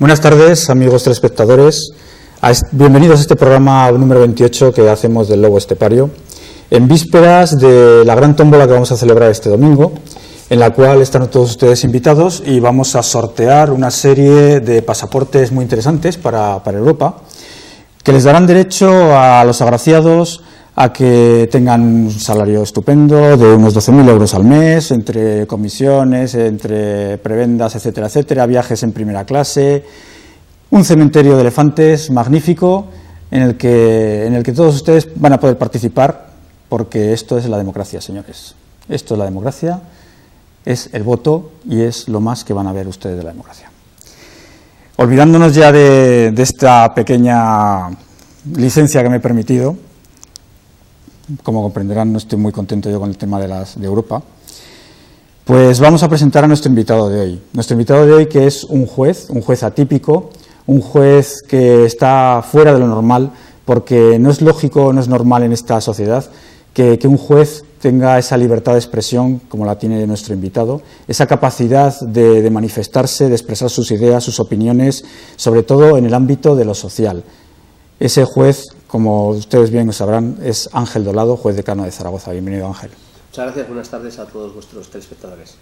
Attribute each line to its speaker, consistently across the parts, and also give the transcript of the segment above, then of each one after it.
Speaker 1: Buenas tardes, amigos telespectadores. Bienvenidos a este programa número 28 que hacemos del Lobo Estepario, en vísperas de la gran tómbola que vamos a celebrar este domingo, en la cual están todos ustedes invitados y vamos a sortear una serie de pasaportes muy interesantes para Europa, que les darán derecho a los agraciados a que tengan un salario estupendo de unos 12.000 euros al mes, entre comisiones, entre prebendas, etcétera, etcétera, viajes en primera clase, un cementerio de elefantes magnífico en el que todos ustedes van a poder participar, porque esto es la democracia, señores. Esto es la democracia, es el voto y es lo más que van a ver ustedes de la democracia. Olvidándonos ya de esta pequeña licencia que me he permitido, como comprenderán, no estoy muy contento yo con el tema de Europa, pues vamos a presentar a nuestro invitado de hoy. Nuestro invitado de hoy, que es un juez atípico, un juez que está fuera de lo normal, porque no es lógico, no es normal en esta sociedad que un juez tenga esa libertad de expresión como la tiene nuestro invitado, esa capacidad de manifestarse, de expresar sus ideas, sus opiniones, sobre todo en el ámbito de lo social. Ese juez, como ustedes bien sabrán, es Ángel Doblado, juez decano de Zaragoza. Bienvenido, Ángel.
Speaker 2: Muchas gracias, buenas tardes a todos vuestros telespectadores.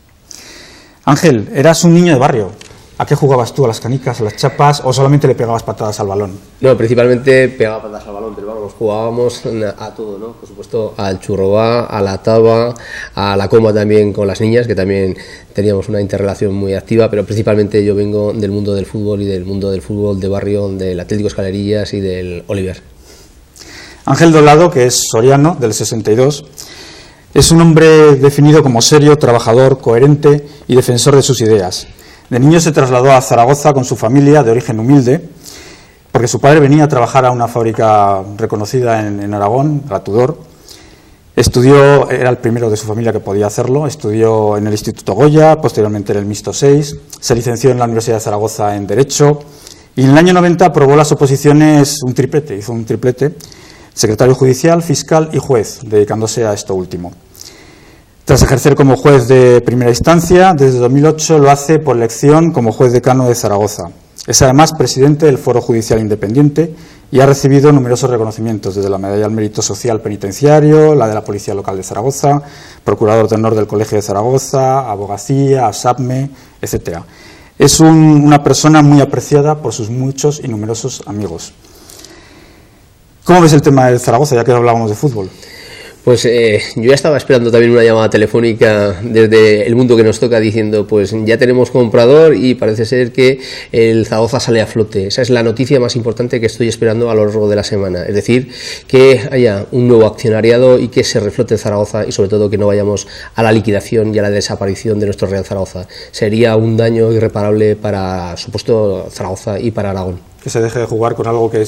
Speaker 1: Ángel, eras un niño de barrio. ¿A qué jugabas tú? ¿A las canicas, a las chapas o solamente le pegabas patadas al balón?
Speaker 2: No, principalmente pegaba patadas al balón, pero vamos, jugábamos a todo, ¿no? Por supuesto, al churrobá, a la taba, a la coma también con las niñas, que también teníamos una interrelación muy activa, pero principalmente yo vengo del mundo del fútbol y del mundo del fútbol de barrio, del Atlético Escalerillas y del Oliver.
Speaker 1: Ángel Doblado, que es soriano, del 62, es un hombre definido como serio, trabajador, coherente y defensor de sus ideas. De niño se trasladó a Zaragoza con su familia, de origen humilde, porque su padre venía a trabajar a una fábrica reconocida en Aragón, la Tudor. Estudió, era el primero de su familia que podía hacerlo, estudió en el Instituto Goya, posteriormente en el Mixto 6, se licenció en la Universidad de Zaragoza en Derecho y en el año 90 aprobó las oposiciones, hizo un triplete, secretario judicial, fiscal y juez, dedicándose a esto último. Tras ejercer como juez de primera instancia, desde 2008 lo hace por elección como juez decano de Zaragoza. Es además presidente del Foro Judicial Independiente y ha recibido numerosos reconocimientos, desde la Medalla al Mérito Social Penitenciario, la de la Policía Local de Zaragoza, Procurador de Honor del Colegio de Zaragoza, Abogacía, ASAPME, etc. Es una persona muy apreciada por sus muchos y numerosos amigos. ¿Cómo ves el tema del Zaragoza, ya que hablábamos de fútbol?
Speaker 2: Pues yo ya estaba esperando también una llamada telefónica desde el mundo que nos toca diciendo, pues ya tenemos comprador y parece ser que el Zaragoza sale a flote. Esa es la noticia más importante que estoy esperando a lo largo de la semana. Es decir, que haya un nuevo accionariado y que se reflote el Zaragoza y sobre todo que no vayamos a la liquidación y a la desaparición de nuestro Real Zaragoza. Sería un daño irreparable para supuesto Zaragoza y para Aragón.
Speaker 1: Que se deje de jugar con algo que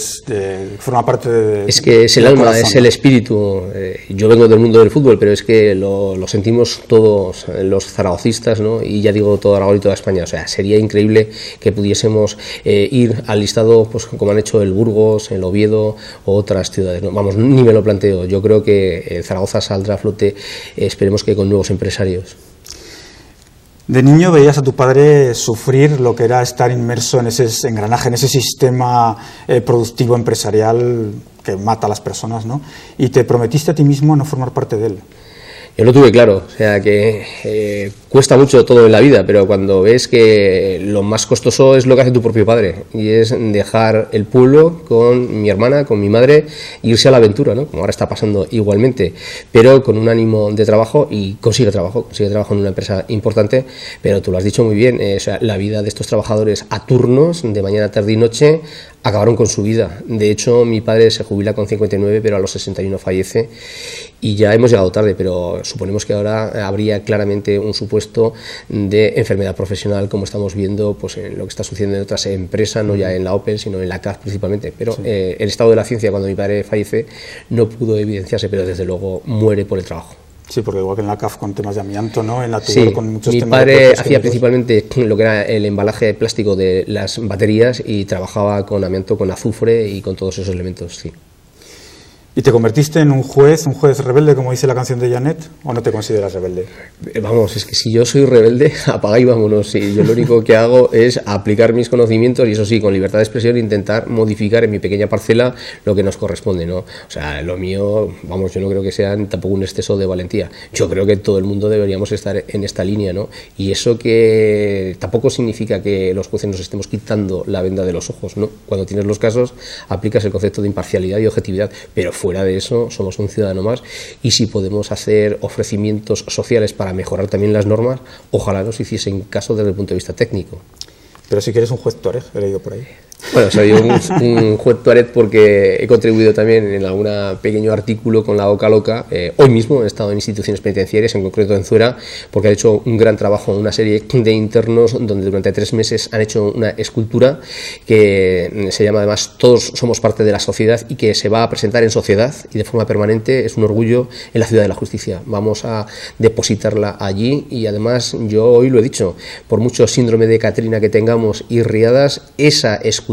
Speaker 1: forma parte de...
Speaker 2: Es que es el alma, corazón. Es el espíritu. Yo vengo del mundo del fútbol, pero es que lo sentimos todos los zaragocistas, ¿no? Y ya digo todo Aragón y toda España. O sea, sería increíble que pudiésemos ir al listado, pues como han hecho el Burgos, el Oviedo o otras ciudades, ¿no? Vamos, ni me lo planteo. Yo creo que Zaragoza saldrá a flote, esperemos que con nuevos empresarios.
Speaker 1: De niño veías a tu padre sufrir lo que era estar inmerso en ese engranaje, en ese sistema productivo empresarial que mata a las personas, ¿no? Y te prometiste a ti mismo no formar parte de él.
Speaker 2: Yo lo tuve claro, o sea que cuesta mucho todo en la vida, pero cuando ves que lo más costoso es lo que hace tu propio padre, y es dejar el pueblo con mi hermana, con mi madre, e irse a la aventura, ¿no? Como ahora está pasando igualmente, pero con un ánimo de trabajo, y consigue trabajo en una empresa importante, pero tú lo has dicho muy bien, o sea, la vida de estos trabajadores a turnos, de mañana, tarde y noche, acabaron con su vida. De hecho, mi padre se jubila con 59, pero a los 61 fallece, y ya hemos llegado tarde, pero suponemos que ahora habría claramente un supuesto de enfermedad profesional, como estamos viendo pues en lo que está sucediendo en otras empresas, no ya en la Opel, sino en la CAF principalmente, pero sí. El estado de la ciencia cuando mi padre fallece no pudo evidenciarse, pero desde luego muere por el trabajo.
Speaker 1: Sí, porque igual que en la CAF con temas de amianto, ¿no? En la Tudor
Speaker 2: sí,
Speaker 1: con muchos
Speaker 2: mi
Speaker 1: temas
Speaker 2: padre hacía principalmente lo que era el embalaje plástico de las baterías y trabajaba con amianto, con azufre y con todos esos elementos, sí.
Speaker 1: ¿Y te convertiste en un juez rebelde, como dice la canción de Janet, o no te consideras rebelde?
Speaker 2: Vamos, es que si yo soy rebelde, apaga y vámonos. Y yo lo único que hago es aplicar mis conocimientos y eso sí, con libertad de expresión, intentar modificar en mi pequeña parcela lo que nos corresponde, ¿no? O sea, lo mío, vamos, yo no creo que sea tampoco un exceso de valentía. Yo creo que todo el mundo deberíamos estar en esta línea, ¿no? Y eso que tampoco significa que los jueces nos estemos quitando la venda de los ojos, ¿no? Cuando tienes los casos, aplicas el concepto de imparcialidad y objetividad, pero fuera de eso somos un ciudadano más y si podemos hacer ofrecimientos sociales para mejorar también las normas, ojalá nos hiciesen caso desde el punto de vista técnico.
Speaker 1: Pero si quieres un juez tuareg, he leído por ahí.
Speaker 2: Bueno, soy un juez tuareg porque he contribuido también en algún pequeño artículo con la Oca Loca. Hoy mismo he estado en instituciones penitenciarias, en concreto en Zuera, porque ha hecho un gran trabajo en una serie de internos donde durante 3 meses han hecho una escultura que se llama además Todos somos parte de la sociedad y que se va a presentar en sociedad y de forma permanente. Es un orgullo en la Ciudad de la Justicia. Vamos a depositarla allí y además yo hoy lo he dicho, por mucho síndrome de Catrina que tengamos y riadas, esa escultura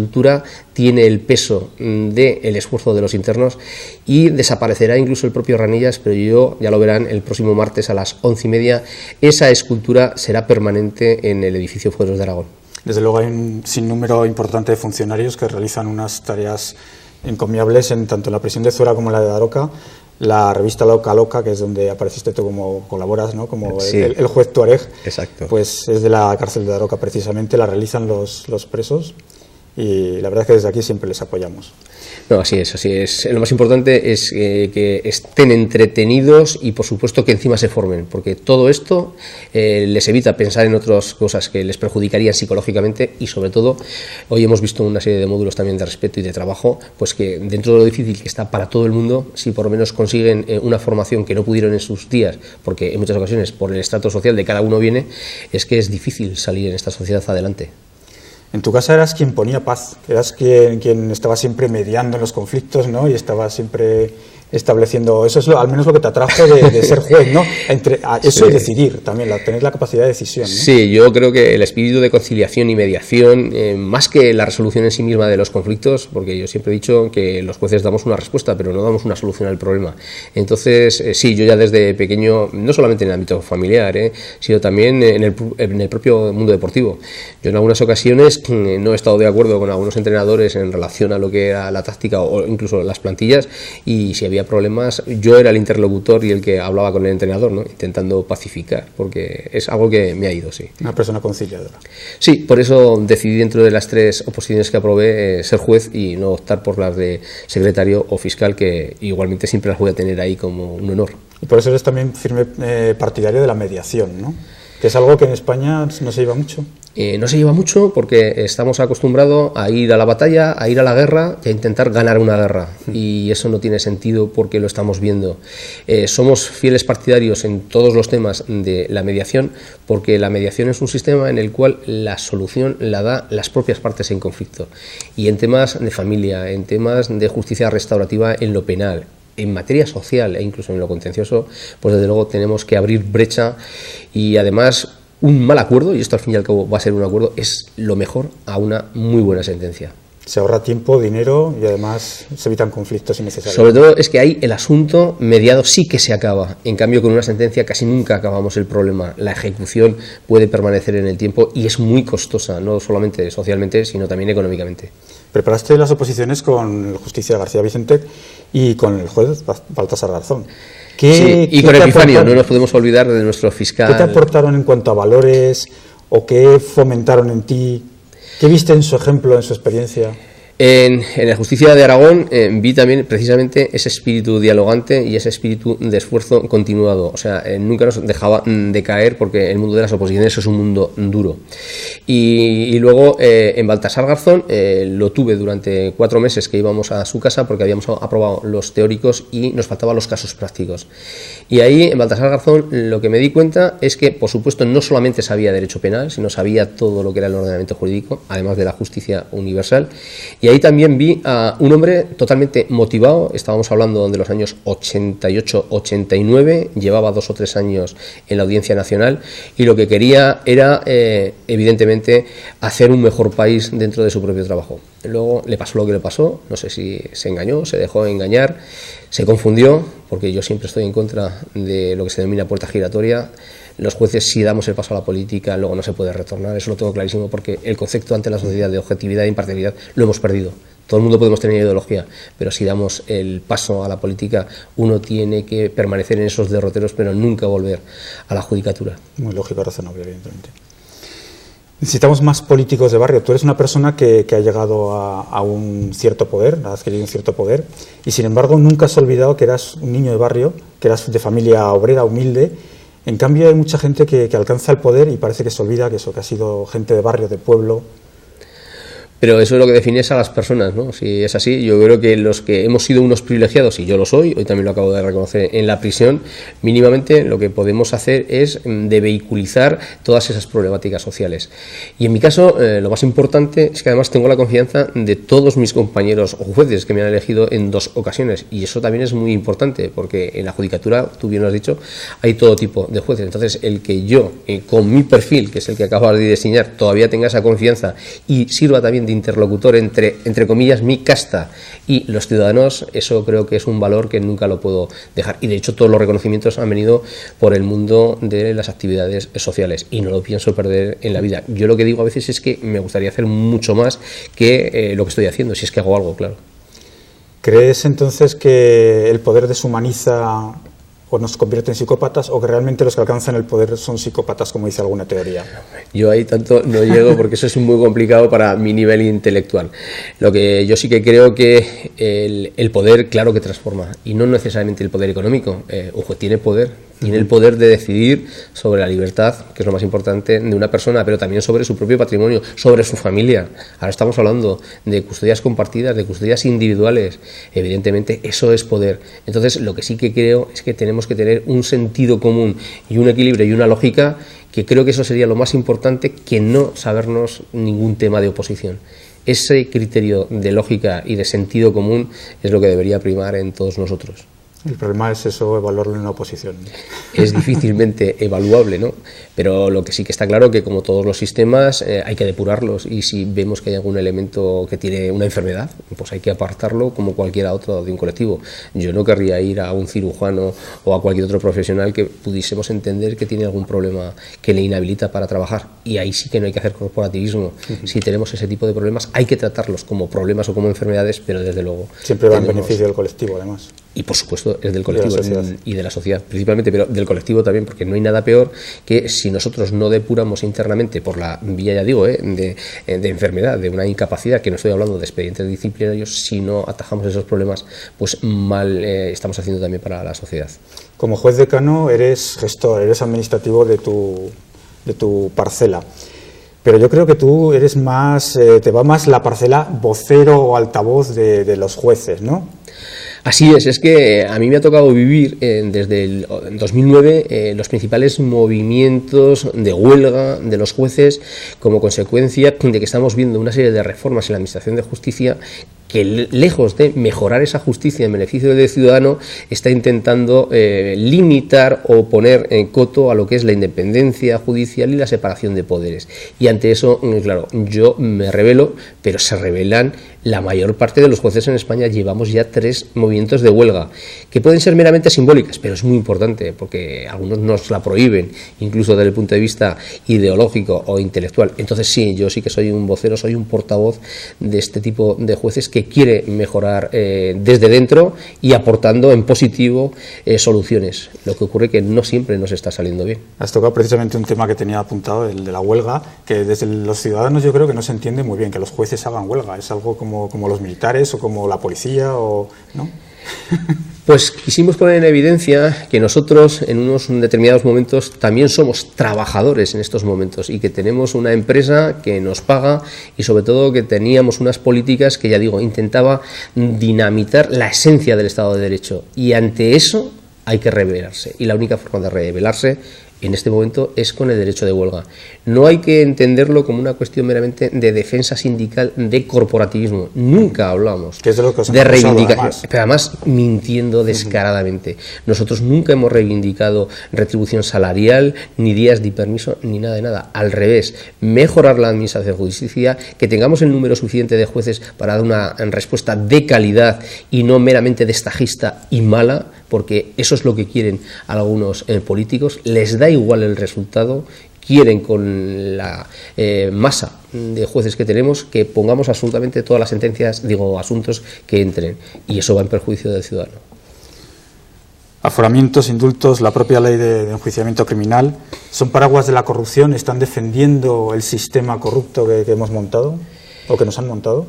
Speaker 2: tiene el peso del esfuerzo de los internos y desaparecerá incluso el propio Ranillas, pero ya lo verán el próximo martes a las 11:30, esa escultura será permanente en el edificio Fueros de Aragón.
Speaker 1: Desde luego hay un sinnúmero importante de funcionarios que realizan unas tareas encomiables tanto en la prisión de Zuera como en la de Daroca. La revista La Oca Loca, que es donde apareciste tú como colaboras, ¿no? Como
Speaker 2: sí,
Speaker 1: el juez tuareg.
Speaker 2: Exacto.
Speaker 1: Pues es de la cárcel de Daroca precisamente, la realizan los presos. Y la verdad es que desde aquí siempre les apoyamos.
Speaker 2: No, así es, así es. Lo más importante es que estén entretenidos y por supuesto que encima se formen, porque todo esto les evita pensar en otras cosas que les perjudicarían psicológicamente y sobre todo, hoy hemos visto una serie de módulos también de respeto y de trabajo, pues que dentro de lo difícil que está para todo el mundo, si por lo menos consiguen una formación que no pudieron en sus días, porque en muchas ocasiones por el estrato social de cada uno viene, es que es difícil salir en esta sociedad adelante.
Speaker 1: En tu casa eras quien ponía paz, eras quien estaba siempre mediando en los conflictos, ¿no? Y estaba siempre estableciendo, eso es al menos lo que te atrajo de ser juez, ¿no? Eso sí. Y decidir también, tener la capacidad de decisión, ¿no?
Speaker 2: Sí, yo creo que el espíritu de conciliación y mediación, más que la resolución en sí misma de los conflictos, porque yo siempre he dicho que los jueces damos una respuesta, pero no damos una solución al problema. Entonces, sí, yo ya desde pequeño, no solamente en el ámbito familiar, sino también en el propio mundo deportivo. Yo en algunas ocasiones no he estado de acuerdo con algunos entrenadores en relación a lo que era la táctica o incluso las plantillas, y si había problemas, yo era el interlocutor y el que hablaba con el entrenador, ¿no? Intentando pacificar, porque es algo que me ha ido, sí.
Speaker 1: Una persona conciliadora.
Speaker 2: Sí, por eso decidí dentro de las 3 oposiciones que aprobé ser juez y no optar por las de secretario o fiscal, que igualmente siempre las voy a tener ahí como un honor.
Speaker 1: Y por eso eres también firme partidario de la mediación, ¿no? Que es algo que en España no se lleva mucho.
Speaker 2: No se lleva mucho porque estamos acostumbrados a ir a la batalla, a ir a la guerra y a intentar ganar una guerra. Y eso no tiene sentido porque lo estamos viendo. Somos fieles partidarios en todos los temas de la mediación porque la mediación es un sistema en el cual la solución la da las propias partes en conflicto. Y en temas de familia, en temas de justicia restaurativa en lo penal, en materia social e incluso en lo contencioso, pues desde luego tenemos que abrir brecha y además un mal acuerdo, y esto al fin y al cabo va a ser un acuerdo, es lo mejor a una muy buena sentencia.
Speaker 1: Se ahorra tiempo, dinero y además se evitan conflictos innecesarios.
Speaker 2: Sobre todo es que ahí el asunto mediado sí que se acaba. En cambio, con una sentencia casi nunca acabamos el problema. La ejecución puede permanecer en el tiempo y es muy costosa, no solamente socialmente, sino también económicamente.
Speaker 1: Preparaste las oposiciones con el Justicia García Vicente y con el juez Baltasar Garzón.
Speaker 2: Sí, y con Epifanio, no nos podemos olvidar de nuestro fiscal.
Speaker 1: ¿Qué te aportaron en cuanto a valores o qué fomentaron en ti? ¿Qué viste en su ejemplo, en su experiencia?
Speaker 2: En la Justicia de Aragón vi también precisamente ese espíritu dialogante y ese espíritu de esfuerzo continuado. O sea, nunca nos dejaba de caer porque el mundo de las oposiciones es un mundo duro. Y luego en Baltasar Garzón lo tuve durante 4 meses que íbamos a su casa porque habíamos aprobado los teóricos y nos faltaban los casos prácticos. Y ahí en Baltasar Garzón lo que me di cuenta es que, por supuesto, no solamente sabía derecho penal, sino sabía todo lo que era el ordenamiento jurídico, además de la justicia universal. Y ahí también vi a un hombre totalmente motivado, estábamos hablando de los años 88-89, llevaba 2 o 3 años en la Audiencia Nacional y lo que quería era, evidentemente, hacer un mejor país dentro de su propio trabajo. luego le pasó lo que le pasó, no sé si se engañó, se dejó engañar, se confundió, porque yo siempre estoy en contra de lo que se denomina puerta giratoria. Los jueces, si damos el paso a la política, luego no se puede retornar, eso lo tengo clarísimo, porque el concepto ante la sociedad de objetividad e imparcialidad lo hemos perdido. Todo el mundo podemos tener ideología, pero si damos el paso a la política, uno tiene que permanecer en esos derroteros, pero nunca volver a la judicatura.
Speaker 1: Muy lógico, razonable, evidentemente. Necesitamos más políticos de barrio. Tú eres una persona que ha llegado a un cierto poder, ha adquirido un cierto poder, y sin embargo nunca has olvidado que eras un niño de barrio, que eras de familia obrera, humilde. En cambio hay mucha gente que alcanza el poder y parece que se olvida que ha sido gente de barrio, de pueblo.
Speaker 2: Pero eso es lo que define a las personas, ¿no? Si es así, yo creo que los que hemos sido unos privilegiados, y yo lo soy, hoy también lo acabo de reconocer en la prisión, mínimamente lo que podemos hacer es de vehiculizar todas esas problemáticas sociales. Y en mi caso, lo más importante es que además tengo la confianza de todos mis compañeros o jueces que me han elegido en 2 ocasiones, y eso también es muy importante, porque en la judicatura, tú bien lo has dicho, hay todo tipo de jueces. Entonces, el que yo, con mi perfil, que es el que acabas de diseñar, todavía tenga esa confianza y sirva también de interlocutor entre comillas, mi casta y los ciudadanos, eso creo que es un valor que nunca lo puedo dejar. Y de hecho todos los reconocimientos han venido por el mundo de las actividades sociales y no lo pienso perder en la vida. Yo lo que digo a veces es que me gustaría hacer mucho más que lo que estoy haciendo, si es que hago algo, claro.
Speaker 1: ¿Crees entonces que el poder deshumaniza o nos convierte en psicópatas, o que realmente los que alcanzan el poder son psicópatas, como dice alguna teoría?
Speaker 2: Yo ahí tanto no llego porque eso es muy complicado para mi nivel intelectual. Lo que yo sí que creo que el poder, claro que transforma, y no necesariamente el poder económico. Un juez tiene poder. Tiene el poder de decidir sobre la libertad, que es lo más importante de una persona, pero también sobre su propio patrimonio, sobre su familia. Ahora estamos hablando de custodias compartidas, de custodias individuales. Evidentemente, eso es poder. Entonces, lo que sí que creo es que tenemos que tener un sentido común y un equilibrio y una lógica, que creo que eso sería lo más importante, que no sabernos ningún tema de oposición. Ese criterio de lógica y de sentido común es lo que debería primar en todos nosotros.
Speaker 1: El problema es eso, evaluarlo en una oposición.
Speaker 2: Es difícilmente evaluable, ¿no? Pero lo que sí que está claro que, como todos los sistemas, hay que depurarlos, y si vemos que hay algún elemento que tiene una enfermedad, pues hay que apartarlo como cualquiera otro de un colectivo. Yo no querría ir a un cirujano o a cualquier otro profesional que pudiésemos entender que tiene algún problema que le inhabilita para trabajar, y ahí sí que no hay que hacer corporativismo. Si tenemos ese tipo de problemas, hay que tratarlos como problemas o como enfermedades, pero desde luego
Speaker 1: siempre va en beneficio del colectivo, además.
Speaker 2: Y por supuesto es del colectivo y de la sociedad principalmente, pero del colectivo también, porque no hay nada peor que si nosotros no depuramos internamente por la vía, ya digo, de enfermedad, de una incapacidad, que no estoy hablando de expedientes disciplinarios, si no atajamos esos problemas, pues mal estamos haciendo también para la sociedad.
Speaker 1: Como juez decano eres gestor, eres administrativo de tu parcela. Pero yo creo que tú eres más, te va más la parcela vocero o altavoz de los jueces, ¿no?
Speaker 2: Así es que a mí me ha tocado vivir desde el 2009 los principales movimientos de huelga de los jueces, como consecuencia de que estamos viendo una serie de reformas en la Administración de Justicia que, lejos de mejorar esa justicia en beneficio del ciudadano, está intentando limitar o poner en coto a lo que es la independencia judicial y la separación de poderes. Y ante eso, claro, yo me rebelo, pero se rebelan la mayor parte de los jueces en España. Llevamos ya 3 movimientos de huelga, que pueden ser meramente simbólicas, pero es muy importante, porque algunos nos la prohíben, incluso desde el punto de vista ideológico o intelectual. Entonces sí, yo sí que soy un vocero, soy un portavoz de este tipo de jueces que quiere mejorar desde dentro y aportando en positivo soluciones. Lo que ocurre que no siempre nos está saliendo bien.
Speaker 1: Has tocado precisamente un tema que tenía apuntado, el de la huelga, que desde los ciudadanos yo creo que no se entiende muy bien que los jueces hagan huelga. Es algo como los militares o como la policía, o ¿no?
Speaker 2: Pues quisimos poner en evidencia que nosotros en unos determinados momentos también somos trabajadores en estos momentos, y que tenemos una empresa que nos paga, y sobre todo que teníamos unas políticas que, ya digo, intentaba dinamitar la esencia del Estado de Derecho, y ante eso hay que rebelarse, y la única forma de rebelarse en este momento es con el derecho de huelga. No hay que entenderlo como una cuestión meramente de defensa sindical, de corporativismo. Nunca hablamos de reivindicación, pero además mintiendo descaradamente. Nosotros nunca hemos reivindicado retribución salarial, ni días de permiso, ni nada de nada. Al revés, mejorar la administración de justicia, que tengamos el número suficiente de jueces para dar una respuesta de calidad y no meramente destajista y mala, porque eso es lo que quieren algunos políticos. Les da igual el resultado, quieren con la masa de jueces que tenemos que pongamos absolutamente todas las sentencias, asuntos que entren, y eso va en perjuicio del ciudadano.
Speaker 1: Aforamientos, indultos, la propia ley de enjuiciamiento criminal, ¿son paraguas de la corrupción? ¿Están defendiendo el sistema corrupto que hemos montado o que nos han montado?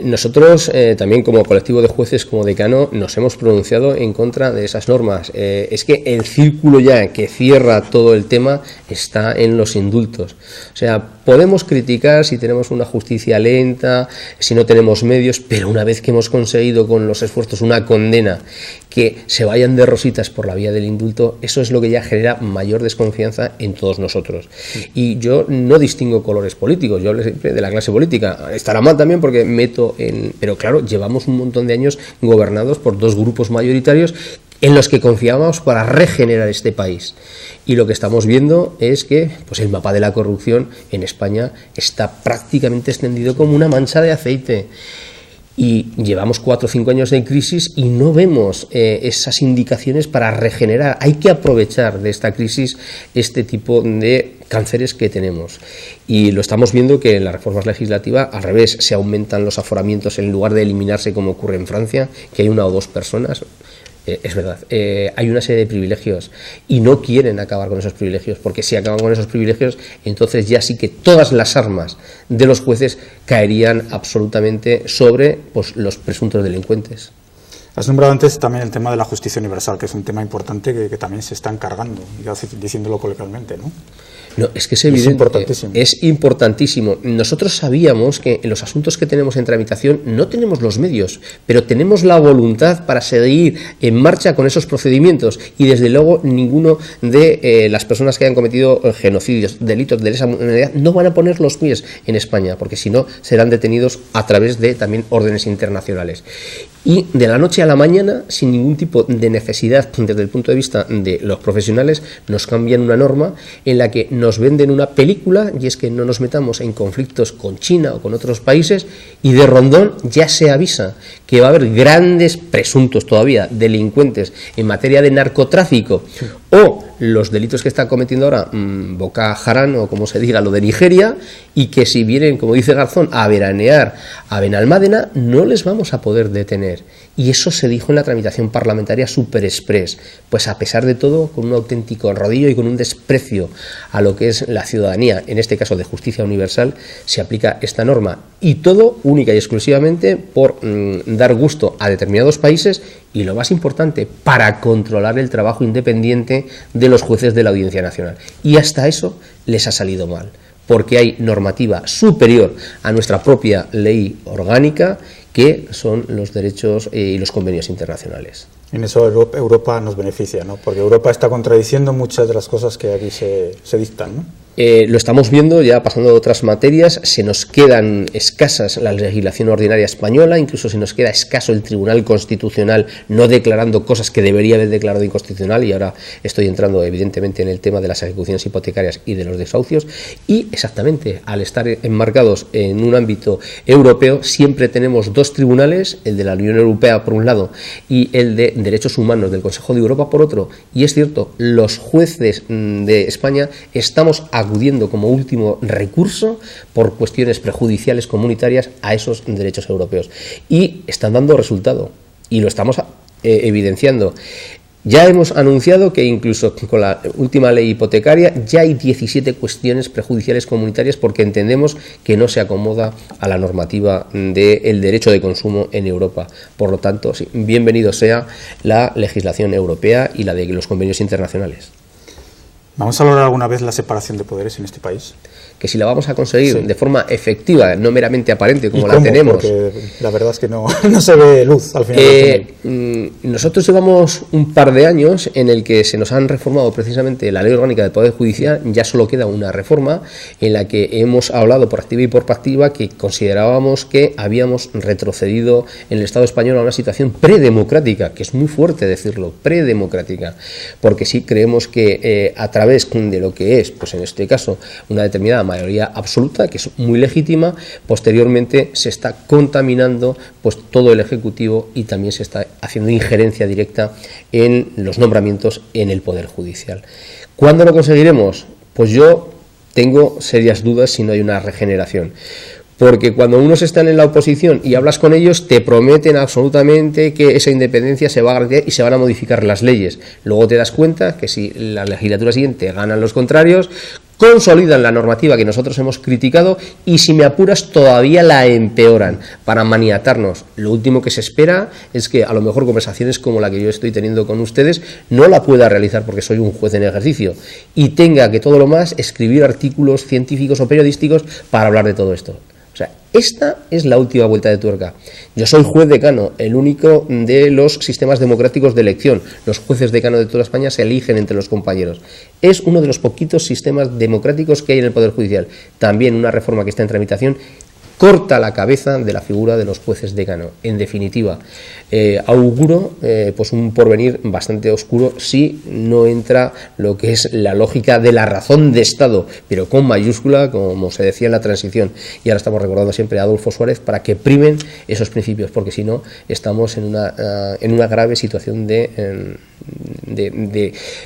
Speaker 2: Nosotros también como colectivo de jueces, como decano, nos hemos pronunciado en contra de esas normas. Es que el círculo ya que cierra todo el tema está en los indultos. O sea, podemos criticar si tenemos una justicia lenta, si no tenemos medios, pero una vez que hemos conseguido con los esfuerzos una condena, que se vayan de rositas por la vía del indulto, eso es lo que ya genera mayor desconfianza en todos nosotros. Y yo no distingo colores políticos, yo hablo siempre de la clase política. Estará mal también porque pero claro, llevamos un montón de años gobernados por dos grupos mayoritarios en los que confiábamos para regenerar este país. Y lo que estamos viendo es que pues el mapa de la corrupción en España está prácticamente extendido como una mancha de aceite. Y llevamos 4 o 5 años de crisis y no vemos esas indicaciones para regenerar. Hay que aprovechar de esta crisis este tipo de cánceres que tenemos. Y lo estamos viendo que en las reformas legislativas, al revés, se aumentan los aforamientos en lugar de eliminarse como ocurre en Francia, que hay 1 o 2 personas. Es verdad, hay una serie de privilegios y no quieren acabar con esos privilegios, porque si acaban con esos privilegios, entonces ya sí que todas las armas de los jueces caerían absolutamente sobre los presuntos delincuentes.
Speaker 1: Has nombrado antes también el tema de la justicia universal, que es un tema importante que también se está encargando, diciéndolo coloquialmente, ¿no?
Speaker 2: No, es que es evidente, es importantísimo. Nosotros sabíamos que en los asuntos que tenemos en tramitación no tenemos los medios, pero tenemos la voluntad para seguir en marcha con esos procedimientos, y desde luego ninguno de las personas que hayan cometido genocidios, delitos de lesa humanidad, no van a poner los pies en España, porque si no serán detenidos a través de también órdenes internacionales. Y de la noche a la mañana, sin ningún tipo de necesidad desde el punto de vista de los profesionales, nos cambian una norma en la que nos venden una película, y es que no nos metamos en conflictos con China o con otros países, y de rondón ya se avisa que va a haber grandes presuntos todavía delincuentes en materia de narcotráfico o los delitos que está cometiendo ahora Boko Haram, o como se diga, lo de Nigeria, y que si vienen, como dice Garzón, a veranear a Benalmádena, no les vamos a poder detener. Y eso se dijo en la tramitación parlamentaria super express, pues a pesar de todo, con un auténtico rodillo y con un desprecio a lo que es la ciudadanía, en este caso de justicia universal, se aplica esta norma, y todo única y exclusivamente por dar gusto a determinados países, y lo más importante, para controlar el trabajo independiente de los jueces de la Audiencia Nacional. Y hasta eso les ha salido mal, porque hay normativa superior a nuestra propia ley orgánica, que son los derechos y los convenios internacionales.
Speaker 1: En eso Europa nos beneficia, ¿no? Porque Europa está contradiciendo muchas de las cosas que aquí se dictan, ¿no?
Speaker 2: Lo estamos viendo ya pasando a otras materias. Se nos quedan escasas la legislación ordinaria española, incluso se nos queda escaso el Tribunal Constitucional no declarando cosas que debería haber declarado inconstitucional, y ahora estoy entrando evidentemente en el tema de las ejecuciones hipotecarias y de los desahucios. Y exactamente, al estar enmarcados en un ámbito europeo, siempre tenemos 2 tribunales, el de la Unión Europea por un lado y el de Derechos Humanos del Consejo de Europa por otro. Y es cierto, los jueces de España estamos acudiendo como último recurso por cuestiones prejudiciales comunitarias a esos derechos europeos, y están dando resultado, y lo estamos evidenciando. Ya hemos anunciado que incluso con la última ley hipotecaria ya hay 17 cuestiones prejudiciales comunitarias, porque entendemos que no se acomoda a la normativa del derecho de consumo en Europa. Por lo tanto, sí, bienvenido sea la legislación europea y la de los convenios internacionales.
Speaker 1: ¿Vamos a lograr alguna vez la separación de poderes en este país?
Speaker 2: que si la vamos a conseguir
Speaker 1: Sí.
Speaker 2: de forma efectiva, no meramente aparente como
Speaker 1: ¿Y
Speaker 2: la
Speaker 1: cómo?
Speaker 2: tenemos.
Speaker 1: Porque la verdad es que no se ve luz al final del túnel.
Speaker 2: Nosotros llevamos un par de años en el que se nos han reformado precisamente la Ley Orgánica del Poder Judicial. Ya solo queda una reforma en la que hemos hablado por activa y por pasiva que considerábamos que habíamos retrocedido en el Estado español a una situación predemocrática, que es muy fuerte decirlo, predemocrática, porque sí creemos que a través de lo que es, pues en este caso, una determinada mayoría absoluta, que es muy legítima, posteriormente se está contaminando pues todo el Ejecutivo y también se está haciendo injerencia directa en los nombramientos en el Poder Judicial. ¿Cuándo lo conseguiremos? Pues yo tengo serias dudas si no hay una regeneración. Porque cuando unos están en la oposición y hablas con ellos, te prometen absolutamente que esa independencia se va a garantizar y se van a modificar las leyes. Luego te das cuenta que si la legislatura siguiente ganan los contrarios, consolidan la normativa que nosotros hemos criticado y, si me apuras, todavía la empeoran para maniatarnos. Lo último que se espera es que a lo mejor conversaciones como la que yo estoy teniendo con ustedes no la pueda realizar porque soy un juez en ejercicio y tenga que todo lo más escribir artículos científicos o periodísticos para hablar de todo esto. O sea, esta es la última vuelta de tuerca. Yo soy juez decano, el único de los sistemas democráticos de elección. Los jueces decano de toda España se eligen entre los compañeros. Es uno de los poquitos sistemas democráticos que hay en el Poder Judicial. También una reforma que está en tramitación corta la cabeza de la figura de los jueces decano. En definitiva, auguro pues un porvenir bastante oscuro si no entra lo que es la lógica de la razón de Estado, pero con mayúscula, como se decía en la transición. Y ahora estamos recordando siempre a Adolfo Suárez para que primen esos principios, porque si no estamos en una grave situación de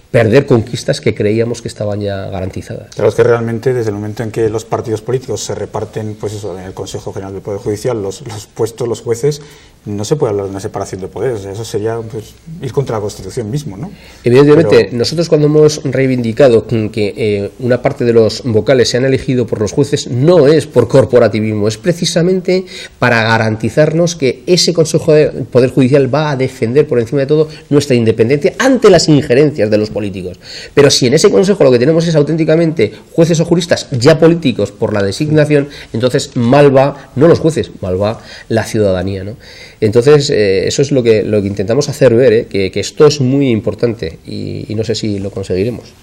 Speaker 2: perder conquistas que creíamos que estaban ya garantizadas.
Speaker 1: Claro, es que realmente desde el momento en que los partidos políticos se reparten, pues eso, en el Consejo General del Poder Judicial, los puestos, los jueces, no se puede hablar de una separación de poderes. O sea, eso sería pues, ir contra la Constitución mismo, ¿no?
Speaker 2: Evidentemente,
Speaker 1: Pero
Speaker 2: nosotros cuando hemos reivindicado que una parte de los vocales se han elegido por los jueces, no es por corporativismo, es precisamente para garantizarnos que ese Consejo de Poder Judicial va a defender por encima de todo nuestra independencia ante las injerencias de los políticos. Pero si en ese Consejo lo que tenemos es auténticamente jueces o juristas ya políticos por la designación, entonces mal va, no los jueces, mal va la ciudadanía, ¿no? Entonces, eso es lo que intentamos hacer ver, que esto es muy importante y no sé si lo conseguiremos.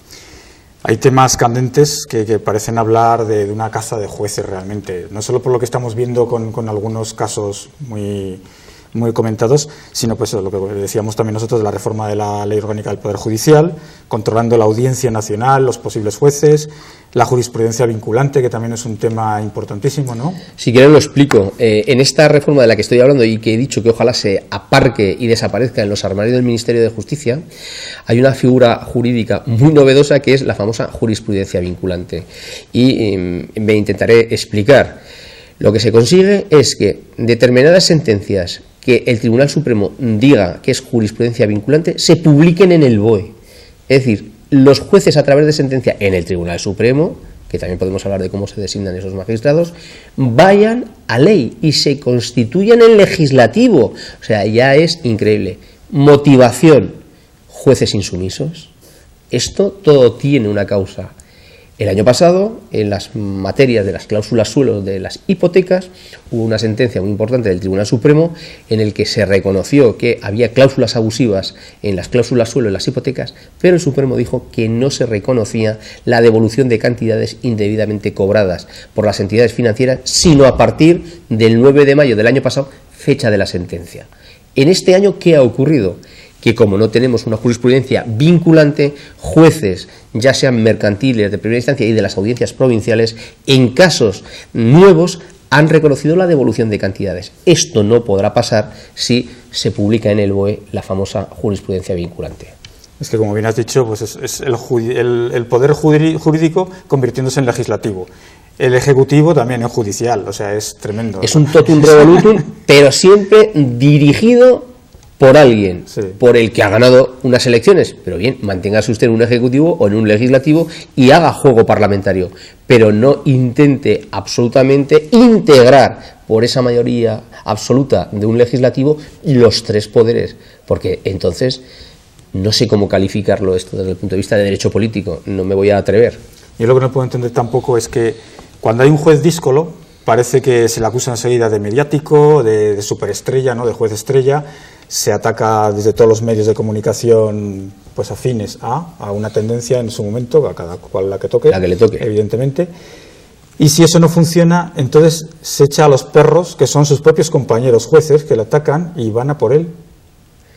Speaker 1: hay temas candentes que parecen hablar de una caza de jueces realmente, no solo por lo que estamos viendo con algunos casos muy comentados, sino pues lo que decíamos también nosotros de la reforma de la Ley Orgánica del Poder Judicial, controlando la Audiencia Nacional, los posibles jueces, la jurisprudencia vinculante, que también es un tema importantísimo, ¿no?
Speaker 2: Si quieren lo explico. En esta reforma de la que estoy hablando y que he dicho que ojalá se aparque y desaparezca en los armarios del Ministerio de Justicia, hay una figura jurídica muy novedosa que es la famosa jurisprudencia vinculante. Y me intentaré explicar. Lo que se consigue es que determinadas sentencias que el Tribunal Supremo diga que es jurisprudencia vinculante se publiquen en el BOE. Es decir, los jueces a través de sentencia en el Tribunal Supremo, que también podemos hablar de cómo se designan esos magistrados, vayan a ley y se constituyan en legislativo. O sea, ya es increíble. Motivación, jueces insumisos. Esto todo tiene una causa. El año pasado, en las materias de las cláusulas suelo de las hipotecas, hubo una sentencia muy importante del Tribunal Supremo en el que se reconoció que había cláusulas abusivas en las cláusulas suelo de las hipotecas, pero el Supremo dijo que no se reconocía la devolución de cantidades indebidamente cobradas por las entidades financieras, sino a partir del 9 de mayo del año pasado, fecha de la sentencia. En este año, ¿qué ha ocurrido? Que como no tenemos una jurisprudencia vinculante, jueces, ya sean mercantiles de primera instancia y de las audiencias provinciales, en casos nuevos han reconocido la devolución de cantidades. Esto no podrá pasar si se publica en el BOE la famosa jurisprudencia vinculante.
Speaker 1: Es que, como bien has dicho, pues es el poder jurídico convirtiéndose en legislativo. El ejecutivo también en judicial, o sea, es tremendo.
Speaker 2: Es un totum revolutum, pero siempre dirigido por alguien, sí, por el que ha ganado unas elecciones, pero bien, manténgase usted en un ejecutivo o en un legislativo y haga juego parlamentario, pero no intente absolutamente integrar por esa mayoría absoluta de un legislativo los tres poderes, porque entonces no sé cómo calificarlo esto desde el punto de vista de derecho político, no me voy a atrever.
Speaker 1: Yo lo que no puedo entender tampoco es que Cuando hay un juez díscolo, parece que se le acusa enseguida de mediático, de superestrella, ¿no?, de juez estrella. Se ataca desde todos los medios de comunicación pues afines a una tendencia en su momento, a cada cual la que toque, evidentemente. Y si eso no funciona, entonces se echa a los perros, que son sus propios compañeros jueces, que le atacan y van a por él,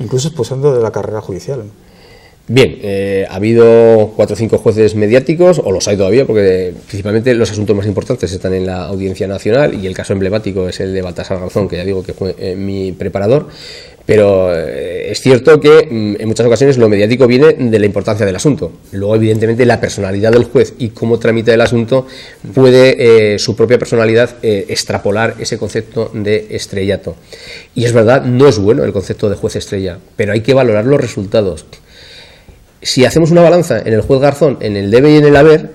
Speaker 1: incluso expulsando de la carrera judicial.
Speaker 2: Bien, ha habido 4 o 5 jueces mediáticos, o los hay todavía, porque principalmente los asuntos más importantes están en la Audiencia Nacional, y el caso emblemático es el de Baltasar Garzón, que ya digo que fue mi preparador. Pero es cierto que en muchas ocasiones lo mediático viene de la importancia del asunto. Luego, evidentemente, la personalidad del juez y cómo tramita el asunto puede, su propia personalidad, extrapolar ese concepto de estrellato. Y es verdad, no es bueno el concepto de juez estrella, pero hay que valorar los resultados. Si hacemos una balanza en el juez Garzón, en el debe y en el haber,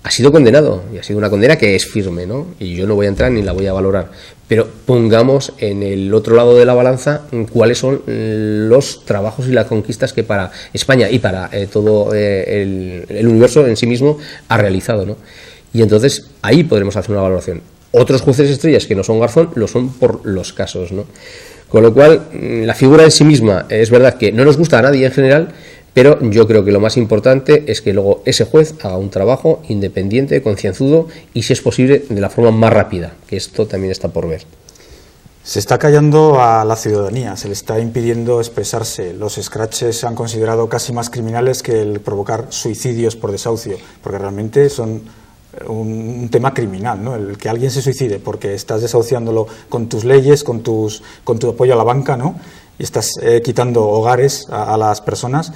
Speaker 2: ha sido condenado, y ha sido una condena que es firme, ¿no? Y yo no voy a entrar ni la voy a valorar, pero pongamos en el otro lado de la balanza cuáles son los trabajos y las conquistas que para España y para todo el universo en sí mismo ha realizado, ¿no? Y entonces ahí podremos hacer una valoración. Otros jueces estrellas que no son Garzón lo son por los casos, ¿no? Con lo cual, la figura en sí misma es verdad que no nos gusta a nadie en general, pero yo creo que lo más importante es que luego ese juez haga un trabajo independiente, concienzudo y, si es posible, de la forma más rápida, que esto también está por ver.
Speaker 1: Se está callando a la ciudadanía, se le está impidiendo expresarse. Los scratches se han considerado casi más criminales que el provocar suicidios por desahucio, porque realmente son un tema criminal, ¿no? El que alguien se suicide porque estás desahuciándolo con tus leyes, con tu apoyo a la banca, ¿no? Y estás quitando hogares a las personas.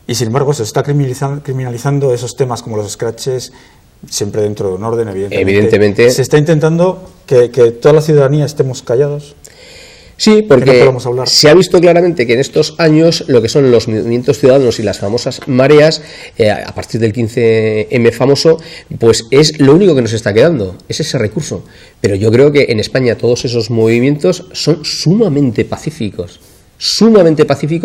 Speaker 1: Y sin embargo se está criminalizando esos temas como los scratches, siempre dentro de un orden, evidentemente. Se está intentando que toda la ciudadanía estemos callados.
Speaker 2: Sí, porque no se ha visto claramente que en estos años lo que son los movimientos ciudadanos y las famosas mareas, a partir del 15M famoso, pues es lo único que nos está quedando, es ese recurso. Pero yo creo que en España todos esos movimientos son sumamente pacíficos,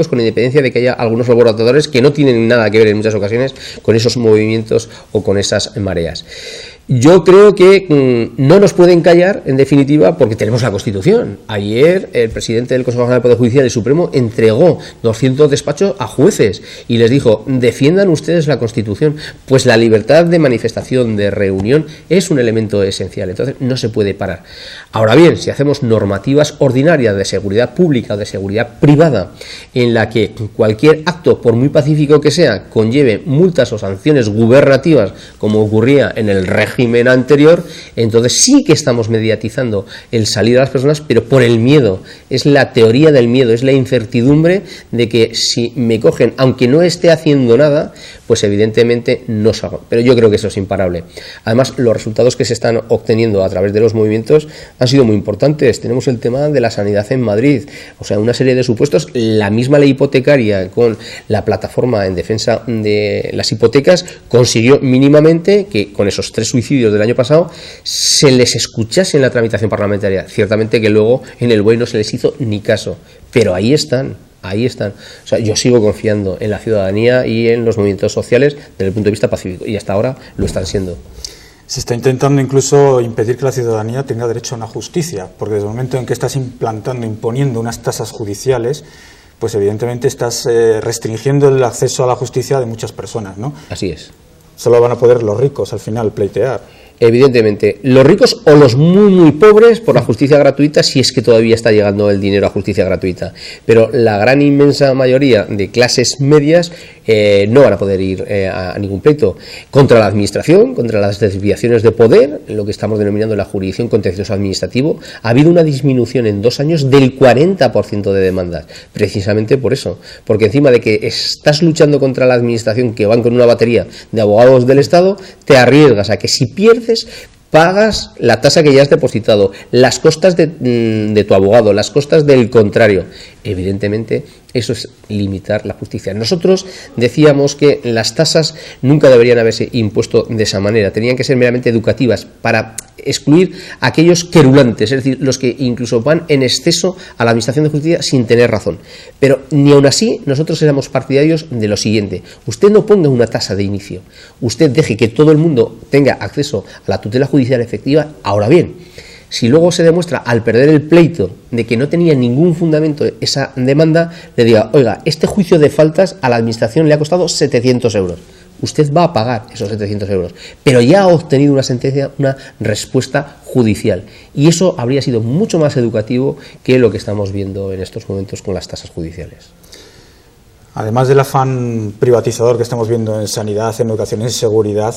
Speaker 2: con independencia de que haya algunos laboratorios que no tienen nada que ver en muchas ocasiones con esos movimientos o con esas mareas. Yo creo que no nos pueden callar, en definitiva, porque tenemos la Constitución. Ayer el presidente del Consejo General del Poder Judicial y Supremo entregó 200 despachos a jueces y les dijo: defiendan ustedes la Constitución, pues la libertad de manifestación, de reunión, es un elemento esencial. Entonces no se puede parar. Ahora bien, si hacemos normativas ordinarias de seguridad pública o de seguridad privada, en la que cualquier acto, por muy pacífico que sea, conlleve multas o sanciones gubernativas, como ocurría en el régimen anterior, entonces sí que estamos mediatizando el salir a las personas, pero por el miedo. Es la teoría del miedo, es la incertidumbre de que si me cogen, aunque no esté haciendo nada, pues evidentemente no salgo. Pero yo creo que eso es imparable. Además, los resultados que se están obteniendo a través de los movimientos han sido muy importantes. Tenemos el tema de la sanidad en Madrid, o sea, una serie de supuestos. La misma ley hipotecaria, con la plataforma en defensa de las hipotecas, consiguió mínimamente que con esos 3 suicidios del año pasado se les escuchase en la tramitación parlamentaria. Ciertamente que luego en el BOE no se les hizo ni caso, pero ahí están. O sea, yo sigo confiando en la ciudadanía y en los movimientos sociales desde el punto de vista pacífico, y hasta ahora lo están siendo.
Speaker 1: Se está intentando incluso impedir que la ciudadanía tenga derecho a una justicia, porque desde el momento en que estás imponiendo unas tasas judiciales, pues evidentemente estás restringiendo el acceso a la justicia de muchas personas, ¿no?
Speaker 2: Así es.
Speaker 1: Solo van a poder los ricos al final pleitear.
Speaker 2: Evidentemente, los ricos o los muy muy pobres por la justicia gratuita, si es que todavía está llegando el dinero a justicia gratuita, pero la gran inmensa mayoría de clases medias no van a poder ir a ningún pleito contra la administración, contra las desviaciones de poder, lo que estamos denominando la jurisdicción contencioso administrativo. Ha habido una disminución en 2 años del 40% de demandas, precisamente por eso, porque encima de que estás luchando contra la administración, que van con una batería de abogados del Estado, te arriesgas a que si pierdes, pagas la tasa que ya has depositado, las costas de tu abogado, las costas del contrario. Evidentemente, Eso es limitar la justicia. Nosotros decíamos que las tasas nunca deberían haberse impuesto de esa manera, tenían que ser meramente educativas para excluir a aquellos querulantes, es decir, los que incluso van en exceso a la administración de justicia sin tener razón. Pero ni aun así nosotros éramos partidarios de lo siguiente: usted no ponga una tasa de inicio, usted deje que todo el mundo tenga acceso a la tutela judicial efectiva. Ahora bien, si luego se demuestra al perder el pleito de que no tenía ningún fundamento esa demanda, le diga, oiga, este juicio de faltas a la administración le ha costado 700 euros. Usted va a pagar esos 700 euros, pero ya ha obtenido una sentencia, una respuesta judicial. Y eso habría sido mucho más educativo que lo que estamos viendo en estos momentos con las tasas judiciales.
Speaker 1: Además del afán privatizador que estamos viendo en sanidad, en educación, en seguridad,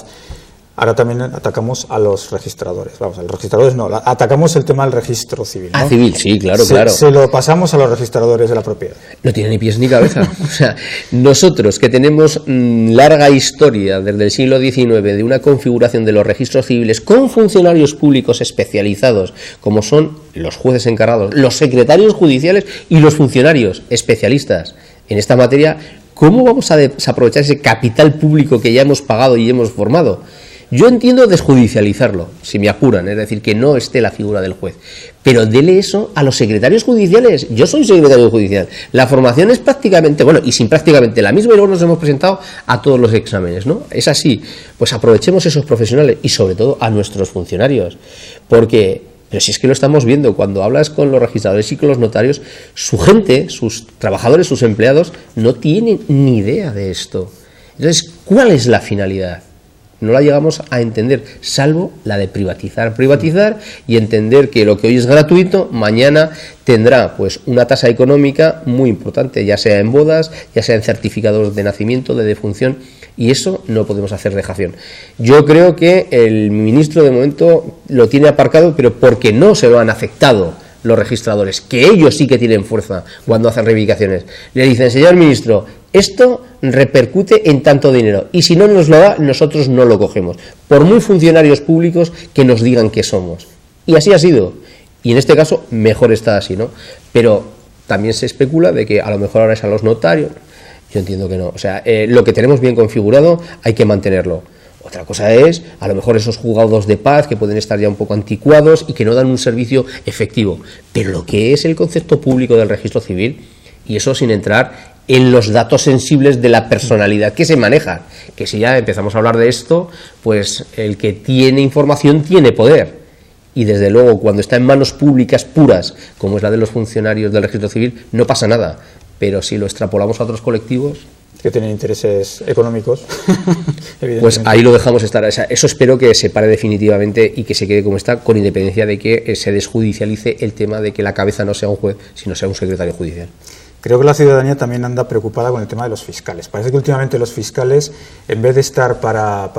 Speaker 1: ahora también atacamos a los registradores. Vamos, a los registradores no, atacamos el tema del registro civil, ¿no?
Speaker 2: Civil, sí, claro, claro.
Speaker 1: Se lo pasamos a los registradores de la propiedad.
Speaker 2: No tiene ni pies ni cabeza. O sea, nosotros que tenemos larga historia desde el siglo XIX de una configuración de los registros civiles con funcionarios públicos especializados, como son los jueces encargados, los secretarios judiciales y los funcionarios especialistas en esta materia, ¿cómo vamos a desaprovechar ese capital público que ya hemos pagado y hemos formado? Yo entiendo desjudicializarlo, si me apuran, es decir, que no esté la figura del juez, pero dele eso a los secretarios judiciales. Yo soy secretario judicial, la formación es prácticamente, bueno, y sin prácticamente la misma, y luego nos hemos presentado a todos los exámenes, ¿no? Es así, pues aprovechemos esos profesionales y sobre todo a nuestros funcionarios, porque, pero si es que lo estamos viendo, cuando hablas con los registradores y con los notarios, su gente, sus trabajadores, sus empleados, no tienen ni idea de esto. Entonces, ¿cuál es la finalidad? No la llegamos a entender, salvo la de privatizar y entender que lo que hoy es gratuito, mañana tendrá pues una tasa económica muy importante, ya sea en bodas, ya sea en certificados de nacimiento, de defunción, y eso no podemos hacer dejación. Yo creo que el ministro de momento lo tiene aparcado, pero porque no se lo han afectado los registradores, que ellos sí que tienen fuerza cuando hacen reivindicaciones. Le dicen, señor ministro, esto repercute en tanto dinero, y si no nos lo da, nosotros no lo cogemos, por muy funcionarios públicos que nos digan que somos. Y así ha sido, y en este caso mejor está así, ¿no? Pero también se especula de que a lo mejor ahora es a los notarios. Yo entiendo que no, o sea, lo que tenemos bien configurado hay que mantenerlo. Otra cosa es, a lo mejor esos juzgados de paz que pueden estar ya un poco anticuados y que no dan un servicio efectivo, pero lo que es el concepto público del registro civil, y eso sin entrar en los datos sensibles de la personalidad que se maneja, que si ya empezamos a hablar de esto, pues el que tiene información tiene poder, y desde luego cuando está en manos públicas puras, como es la de los funcionarios del registro civil, no pasa nada, pero si lo extrapolamos a otros colectivos
Speaker 1: que tienen intereses económicos,
Speaker 2: pues ahí lo dejamos estar. O sea, eso espero que se pare definitivamente y que se quede como está, con independencia de que se desjudicialice el tema de que la cabeza no sea un juez, sino sea un secretario judicial.
Speaker 1: Creo que la ciudadanía también anda preocupada con el tema de los fiscales. Parece que últimamente los fiscales, en vez de estar para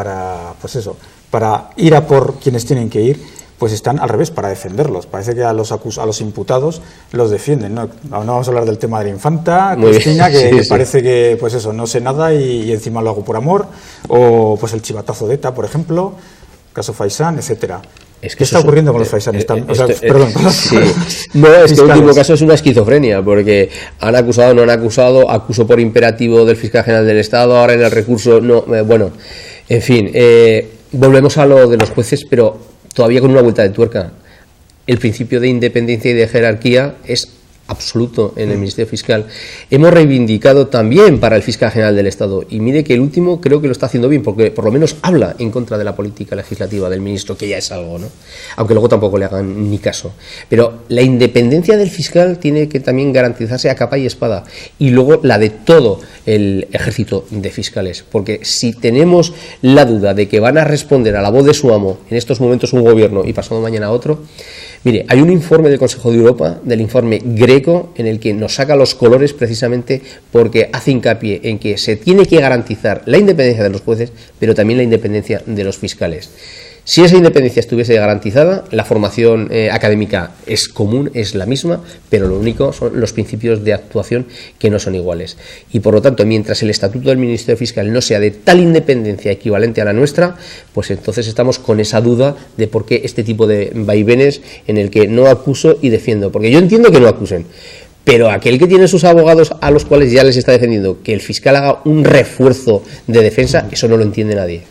Speaker 1: ir a por quienes tienen que ir, pues están al revés, para defenderlos. Parece que a los imputados los defienden, ¿no? No vamos a hablar del tema de la infanta, Cristina, que sí, parece que, pues eso, no sé nada y encima lo hago por amor, o pues el chivatazo de ETA, por ejemplo, caso Faisán, etcétera. ¿Qué está ocurriendo con los faisanes? Perdón.
Speaker 2: Sí. No, este último caso es una esquizofrenia, porque han acusado, no han acusado, acuso por imperativo del fiscal general del Estado, ahora en el recurso, no, bueno, en fin, volvemos a lo de los jueces, pero todavía con una vuelta de tuerca. El principio de independencia y de jerarquía es absoluto en el Ministerio Fiscal. Hemos reivindicado también para el fiscal general del Estado, y mire que el último creo que lo está haciendo bien, porque por lo menos habla en contra de la política legislativa del ministro, que ya es algo, ¿no? Aunque luego tampoco le hagan ni caso. Pero la independencia del fiscal tiene que también garantizarse a capa y espada, y luego la de todo el ejército de fiscales, porque si tenemos la duda de que van a responder a la voz de su amo, en estos momentos un gobierno y pasado mañana otro. Mire, hay un informe del Consejo de Europa, del informe Greco, en el que nos saca los colores precisamente porque hace hincapié en que se tiene que garantizar la independencia de los jueces, pero también la independencia de los fiscales. Si esa independencia estuviese garantizada, la formación académica es común, es la misma, pero lo único son los principios de actuación que no son iguales. Y por lo tanto, mientras el estatuto del Ministerio Fiscal no sea de tal independencia equivalente a la nuestra, pues entonces estamos con esa duda de por qué este tipo de vaivenes en el que no acuso y defiendo. Porque yo entiendo que no acusen, Pero aquel que tiene sus abogados a los cuales ya les está defendiendo que el fiscal haga un refuerzo de defensa, eso no lo entiende nadie.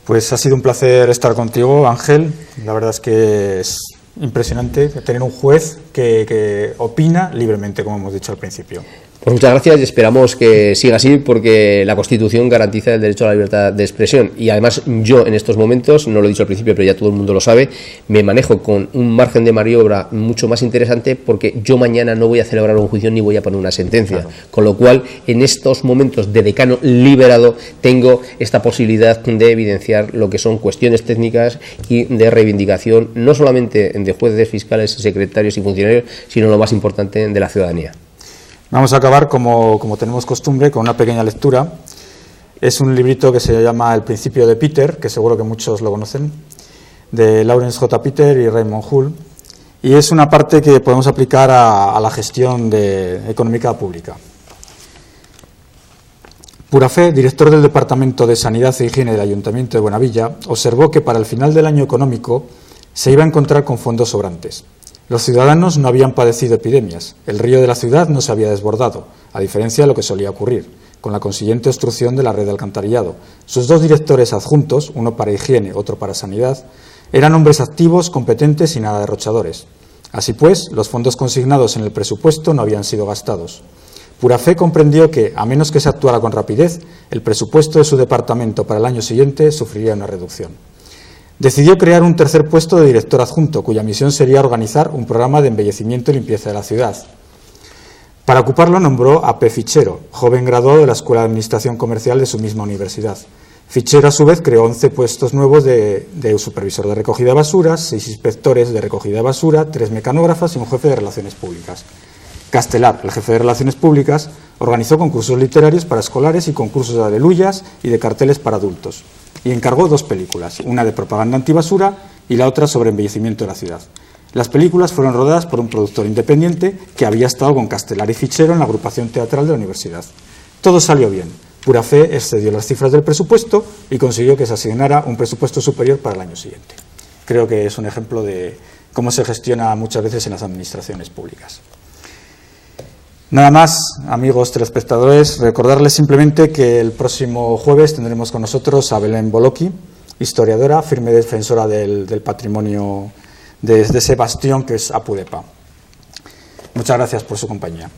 Speaker 1: Pues ha sido un placer estar contigo, Ángel. La verdad es que es impresionante tener un juez que opina libremente, como hemos dicho al principio.
Speaker 2: Pues muchas gracias y esperamos que siga así, porque la Constitución garantiza el derecho a la libertad de expresión, y además yo en estos momentos, no lo he dicho al principio pero ya todo el mundo lo sabe, me manejo con un margen de maniobra mucho más interesante, porque yo mañana no voy a celebrar un juicio ni voy a poner una sentencia, claro. Con lo cual en estos momentos de decano liberado tengo esta posibilidad de evidenciar lo que son cuestiones técnicas y de reivindicación, no solamente de jueces, fiscales, secretarios y funcionarios, sino lo más importante, de la ciudadanía.
Speaker 1: Vamos a acabar, como tenemos costumbre, con una pequeña lectura. Es un librito que se llama El principio de Peter, que seguro que muchos lo conocen, de Lawrence J. Peter y Raymond Hull, y es una parte que podemos aplicar a la gestión económica pública. Purafé, director del Departamento de Sanidad e Higiene del Ayuntamiento de Buenavilla, observó que para el final del año económico se iba a encontrar con fondos sobrantes. Los ciudadanos no habían padecido epidemias, el río de la ciudad no se había desbordado, a diferencia de lo que solía ocurrir, con la consiguiente obstrucción de la red de alcantarillado. Sus dos directores adjuntos, uno para higiene, otro para sanidad, eran hombres activos, competentes y nada derrochadores. Así pues, los fondos consignados en el presupuesto no habían sido gastados. Purafé comprendió que, a menos que se actuara con rapidez, el presupuesto de su departamento para el año siguiente sufriría una reducción. Decidió crear un tercer puesto de director adjunto, cuya misión sería organizar un programa de embellecimiento y limpieza de la ciudad. Para ocuparlo nombró a P. Fichero, joven graduado de la Escuela de Administración Comercial de su misma universidad. Fichero, a su vez, creó 11 puestos nuevos de supervisor de recogida de basuras, 6 inspectores de recogida de basura, 3 mecanógrafas y un jefe de relaciones públicas. Castelar, el jefe de relaciones públicas, organizó concursos literarios para escolares y concursos de aleluyas y de carteles para adultos. Y encargó 2 películas, una de propaganda antibasura y la otra sobre embellecimiento de la ciudad. Las películas fueron rodadas por un productor independiente que había estado con Castelar y Fichero en la agrupación teatral de la universidad. Todo salió bien. Purafé excedió las cifras del presupuesto y consiguió que se asignara un presupuesto superior para el año siguiente. Creo que es un ejemplo de cómo se gestiona muchas veces en las administraciones públicas. Nada más, amigos telespectadores, recordarles simplemente que el próximo jueves tendremos con nosotros a Belén Boloqui, historiadora, firme defensora del patrimonio de ese bastión que es Apudepa. Muchas gracias por su compañía.